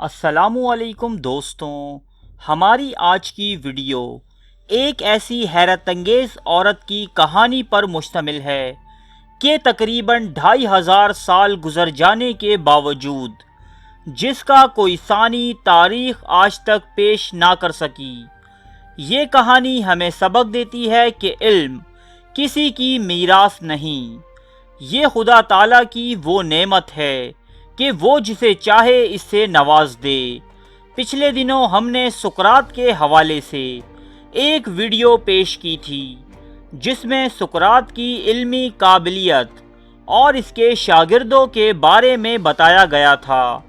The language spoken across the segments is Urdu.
السلام علیکم دوستوں، ہماری آج کی ویڈیو ایک ایسی حیرت انگیز عورت کی کہانی پر مشتمل ہے کہ تقریباً 2500 سال گزر جانے کے باوجود جس کا کوئی ثانی تاریخ آج تک پیش نہ کر سکی۔ یہ کہانی ہمیں سبق دیتی ہے کہ علم کسی کی میراث نہیں، یہ خدا تعالیٰ کی وہ نعمت ہے کہ وہ جسے چاہے اس سے نواز دے۔ پچھلے دنوں ہم نے سقراط کے حوالے سے ایک ویڈیو پیش کی تھی جس میں سقراط کی علمی قابلیت اور اس کے شاگردوں کے بارے میں بتایا گیا تھا۔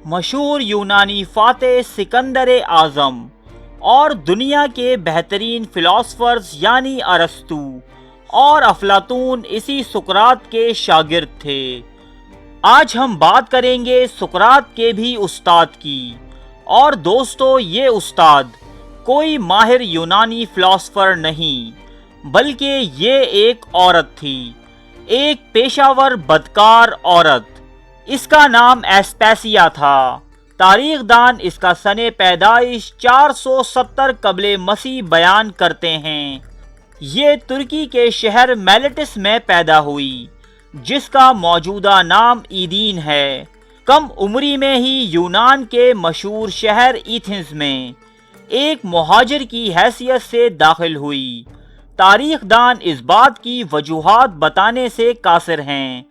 مشہور یونانی فاتح سکندر اعظم اور دنیا کے بہترین فلاسفرز یعنی ارسطو اور افلاطون اسی سقراط کے شاگرد تھے۔ آج ہم بات کریں گے سقراط کے بھی استاد کی، اور دوستو یہ استاد کوئی ماہر یونانی فلاسفر نہیں بلکہ یہ ایک عورت تھی، ایک پیشہ ور بدکار عورت۔ اس کا نام ایسپیسیا تھا۔ تاریخ دان اس کا سن پیدائش 470 قبل مسیح بیان کرتے ہیں۔ یہ ترکی کے شہر میلیٹس میں پیدا ہوئی جس کا موجودہ نام ایدین ہے۔ کم عمری میں ہی یونان کے مشہور شہر ایتھنز میں ایک مہاجر کی حیثیت سے داخل ہوئی۔ تاریخ دان اس بات کی وجوہات بتانے سے قاصر ہیں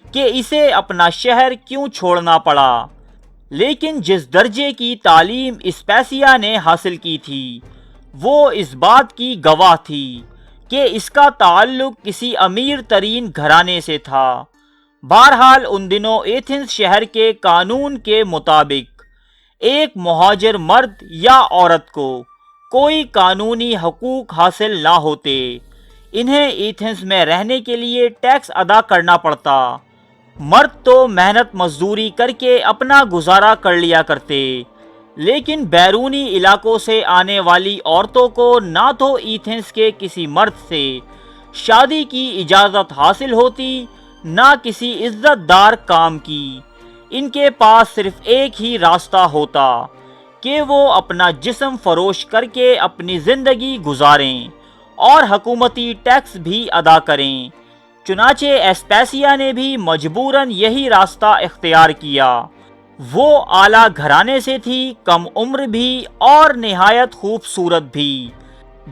کہ اسے اپنا شہر کیوں چھوڑنا پڑا، لیکن جس درجے کی تعلیم ایسپیسیا نے حاصل کی تھی وہ اس بات کی گواہ تھی کہ اس کا تعلق کسی امیر ترین گھرانے سے تھا۔ بہرحال ان دنوں ایتھنز شہر کے قانون کے مطابق ایک مہاجر مرد یا عورت کو کوئی قانونی حقوق حاصل نہ ہوتے۔ انہیں ایتھنز میں رہنے کے لیے ٹیکس ادا کرنا پڑتا۔ مرد تو محنت مزدوری کر کے اپنا گزارا کر لیا کرتے، لیکن بیرونی علاقوں سے آنے والی عورتوں کو نہ تو ایتھنز کے کسی مرد سے شادی کی اجازت حاصل ہوتی نہ کسی عزت دار کام کی۔ ان کے پاس صرف ایک ہی راستہ ہوتا کہ وہ اپنا جسم فروش کر کے اپنی زندگی گزاریں اور حکومتی ٹیکس بھی ادا کریں۔ چنانچہ ایسپیسیا نے بھی مجبوراً یہی راستہ اختیار کیا۔ وہ اعلیٰ گھرانے سے تھی، کم عمر بھی اور نہایت خوبصورت بھی۔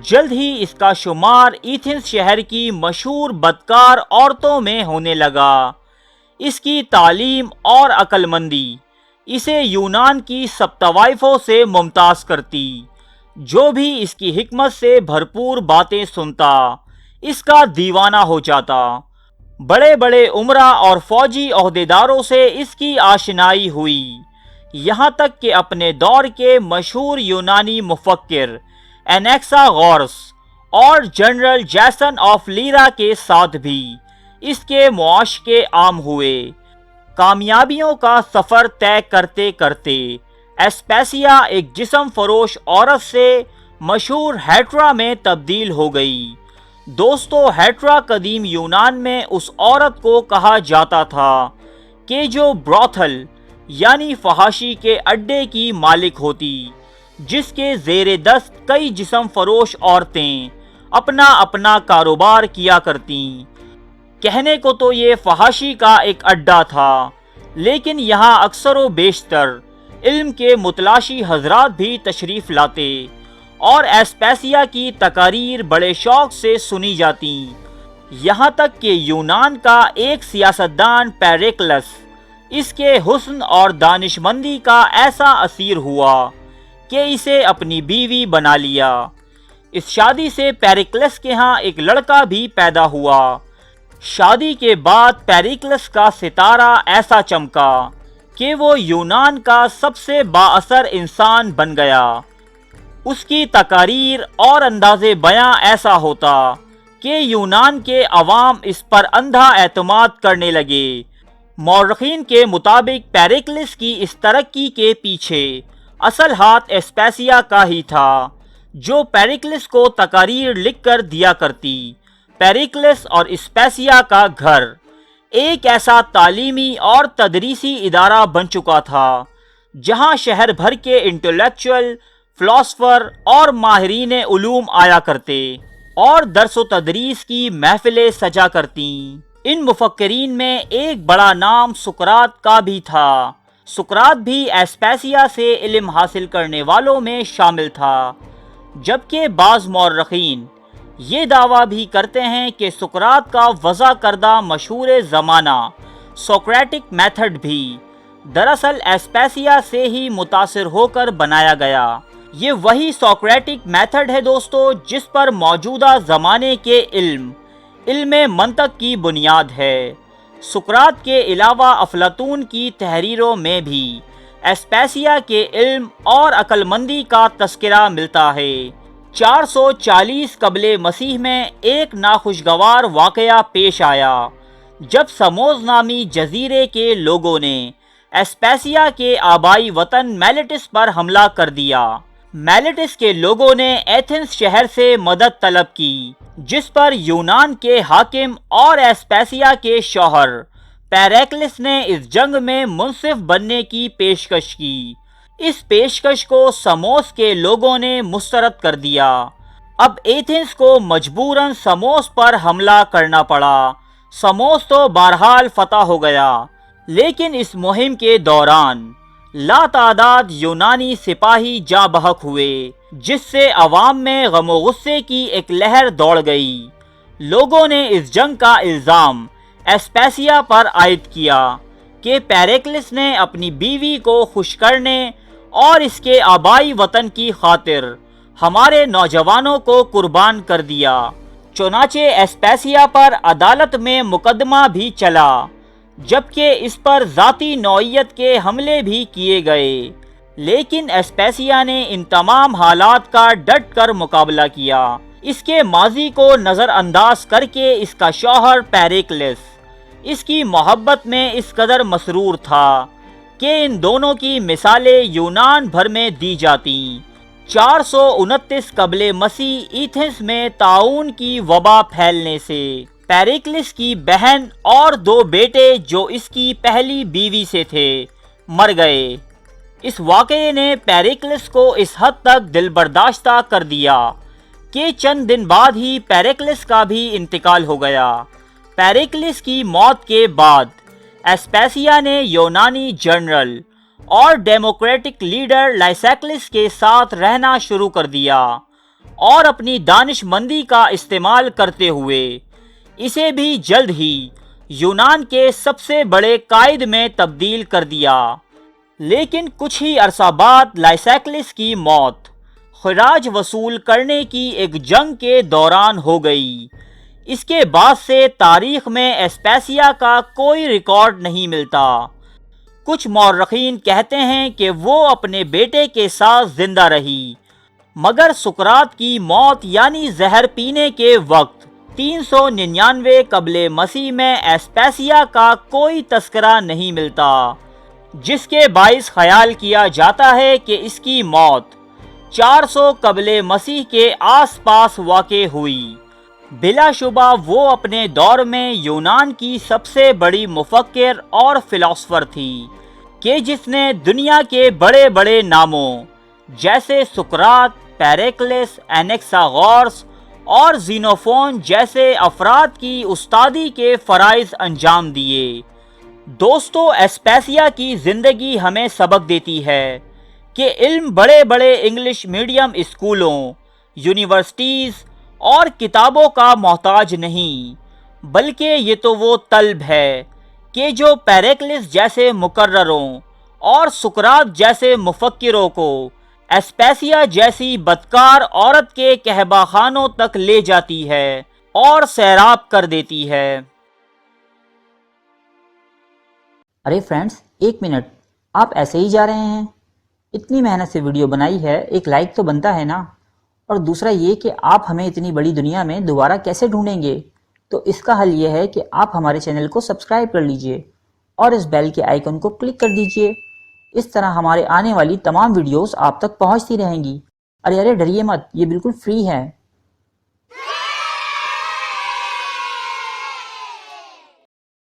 جلد ہی اس کا شمار ایتھنز شہر کی مشہور بدکار عورتوں میں ہونے لگا۔ اس کی تعلیم اور عقل مندی اسے یونان کی سب طوائفوں سے ممتاز کرتی۔ جو بھی اس کی حکمت سے بھرپور باتیں سنتا اس کا دیوانہ ہو جاتا۔ بڑے بڑے امراء اور فوجی عہدیداروں سے اس کی آشنائی ہوئی، یہاں تک کہ اپنے دور کے مشہور یونانی مفکر انیکساغورس اور جنرل جیسن آف لیرا کے ساتھ بھی اس کے معاشقے عام ہوئے۔ کامیابیوں کا سفر طے کرتے کرتے ایسپیسیا ایک جسم فروش عورت سے مشہور ہیٹرا میں تبدیل ہو گئی۔ دوستو ہیٹرا قدیم یونان میں اس عورت کو کہا جاتا تھا کہ جو بروتھل یعنی فحاشی کے اڈے کی مالک ہوتی، جس کے زیر دست کئی جسم فروش عورتیں اپنا اپنا کاروبار کیا کرتیں۔ کہنے کو تو یہ فحاشی کا ایک اڈا تھا، لیکن یہاں اکثر و بیشتر علم کے متلاشی حضرات بھی تشریف لاتے اور ایسپیسیا کی تقاریر بڑے شوق سے سنی جاتی۔ یہاں تک کہ یونان کا ایک سیاستدان پیریکلس اس کے حسن اور دانش مندی کا ایسا اسیر ہوا کہ اسے اپنی بیوی بنا لیا۔ اس شادی سے پیریکلس کے ہاں ایک لڑکا بھی پیدا ہوا۔ شادی کے بعد پیریکلس کا ستارہ ایسا چمکا کہ وہ یونان کا سب سے با اثر انسان بن گیا۔ اس کی تقاریر اور انداز بیاں ایسا ہوتا کہ یونان کے عوام اس پر اندھا اعتماد کرنے لگے۔ مورخین کے مطابق پیریکلس کی اس ترقی کے پیچھے اصل ہاتھ ایسپیسیا کا ہی تھا، جو پیریکلس کو تقاریر لکھ کر دیا کرتی۔ پیریکلس اور ایسپیسیا کا گھر ایک ایسا تعلیمی اور تدریسی ادارہ بن چکا تھا جہاں شہر بھر کے انٹلیکچوئل، فلاسفر اور ماہرین علوم آیا کرتے اور درس و تدریس کی محفلیں سجا کرتیں۔ ان مفکرین میں ایک بڑا نام سقراط کا بھی تھا۔ سقراط بھی ایسپیسیا سے علم حاصل کرنے والوں میں شامل تھا، جبکہ بعض مورخین یہ دعویٰ بھی کرتے ہیں کہ سقراط کا وضع کردہ مشہور زمانہ سوکریٹک میتھڈ بھی دراصل ایسپیسیا سے ہی متاثر ہو کر بنایا گیا۔ یہ وہی سوکریٹک میتھڈ ہے دوستو جس پر موجودہ زمانے کے علم منطق کی بنیاد ہے۔ سقراط کے علاوہ افلاطون کی تحریروں میں بھی ایسپیسیا کے علم اور عقل مندی کا تذکرہ ملتا ہے۔ 440 قبل مسیح میں ایک ناخوشگوار واقعہ پیش آیا جب سموز نامی جزیرے کے لوگوں نے ایسپیسیا کے آبائی وطن میلیٹس پر حملہ کر دیا۔ میلیٹس کے لوگوں نے ایتھنز شہر سے مدد طلب کی، جس پر یونان کے حاکم اور ایسپیسیا کے شوہر پیریکلس نے اس جنگ میں منصف بننے کی پیشکش کی۔ اس پیشکش کو سموس کے لوگوں نے مسترد کر دیا۔ اب ایتھنز کو مجبوراً سموس پر حملہ کرنا پڑا۔ سموس تو بہرحال فتح ہو گیا، لیکن اس مہم کے دوران لاتعداد یونانی سپاہی جاں بحق ہوئے، جس سے عوام میں غم و غصے کی ایک لہر دوڑ گئی۔ لوگوں نے اس جنگ کا الزام ایسپیسیا پر عائد کیا کہ پیریکلس نے اپنی بیوی کو خوش کرنے اور اس کے آبائی وطن کی خاطر ہمارے نوجوانوں کو قربان کر دیا۔ چنانچہ ایسپیسیا پر عدالت میں مقدمہ بھی چلا، جبکہ اس پر ذاتی نوعیت کے حملے بھی کیے گئے، لیکن ایسپیسیا نے ان تمام حالات کا ڈٹ کر مقابلہ کیا۔ اس کے ماضی کو نظر انداز کر کے اس کا شوہر پیریکلس اس کی محبت میں اس قدر مسرور تھا کہ ان دونوں کی مثالیں یونان بھر میں دی جاتیں۔ 429 قبل مسیح ایتھنز میں طاعون کی وبا پھیلنے سے پیریکلس کی بہن اور 2 بیٹے جو اس کی پہلی بیوی سے تھے مر گئے۔ اس واقعے نے پیریکلس کو اس حد تک دل برداشتہ کر دیا کہ چند دن بعد ہی پیریکلس کا بھی انتقال ہو گیا۔ پیریکلس کی موت کے بعد ایسپیسیا نے یونانی جنرل اور ڈیموکریٹک لیڈر لائسیکلس کے ساتھ رہنا شروع کر دیا اور اپنی دانش مندی کا استعمال کرتے ہوئے اسے بھی جلد ہی یونان کے سب سے بڑے قائد میں تبدیل کر دیا۔ لیکن کچھ ہی عرصہ بعد لائسیکلس کی موت خراج وصول کرنے کی ایک جنگ کے دوران ہو گئی۔ اس کے بعد سے تاریخ میں ایسپیسیا کا کوئی ریکارڈ نہیں ملتا۔ کچھ مورخین کہتے ہیں کہ وہ اپنے بیٹے کے ساتھ زندہ رہی، مگر سقراط کی موت یعنی زہر پینے کے وقت 399 قبل مسیح میں ایسپیسیا کا کوئی تذکرہ نہیں ملتا، جس کے باعث خیال کیا جاتا ہے کہ اس کی موت 400 قبل مسیح کے آس پاس واقع ہوئی۔ بلا شبہ وہ اپنے دور میں یونان کی سب سے بڑی مفکر اور فلاسفر تھی کہ جس نے دنیا کے بڑے بڑے ناموں جیسے سقراط، پیریکلس، اینکساغورس اور زینوفون جیسے افراد کی استادی کے فرائض انجام دیے۔ دوستو، ایسپیسیا کی زندگی ہمیں سبق دیتی ہے کہ علم بڑے بڑے انگلش میڈیم اسکولوں، یونیورسٹیز اور کتابوں کا محتاج نہیں، بلکہ یہ تو وہ طلب ہے کہ جو پیریکلس جیسے مقرروں اور سقراط جیسے مفکروں کو ایسپیسیا جیسی بدکار عورت کے کہبہ خانوں تک لے جاتی ہے اور سیراب کر دیتی ہے۔ ارے فرینڈز، 1 منٹ، آپ ایسے ہی جا رہے ہیں؟ اتنی محنت سے ویڈیو بنائی ہے، ایک لائک تو بنتا ہے نا؟ اور دوسرا یہ کہ آپ ہمیں اتنی بڑی دنیا میں دوبارہ کیسے ڈھونڈیں گے؟ تو اس کا حل یہ ہے کہ آپ ہمارے چینل کو سبسکرائب کر لیجئے اور اس بیل کے آئیکن کو کلک کر دیجئے۔ اس طرح ہمارے آنے والی تمام ویڈیوز آپ تک پہنچتی رہیں گی۔ ارے ڈریے مت، یہ بالکل فری ہے۔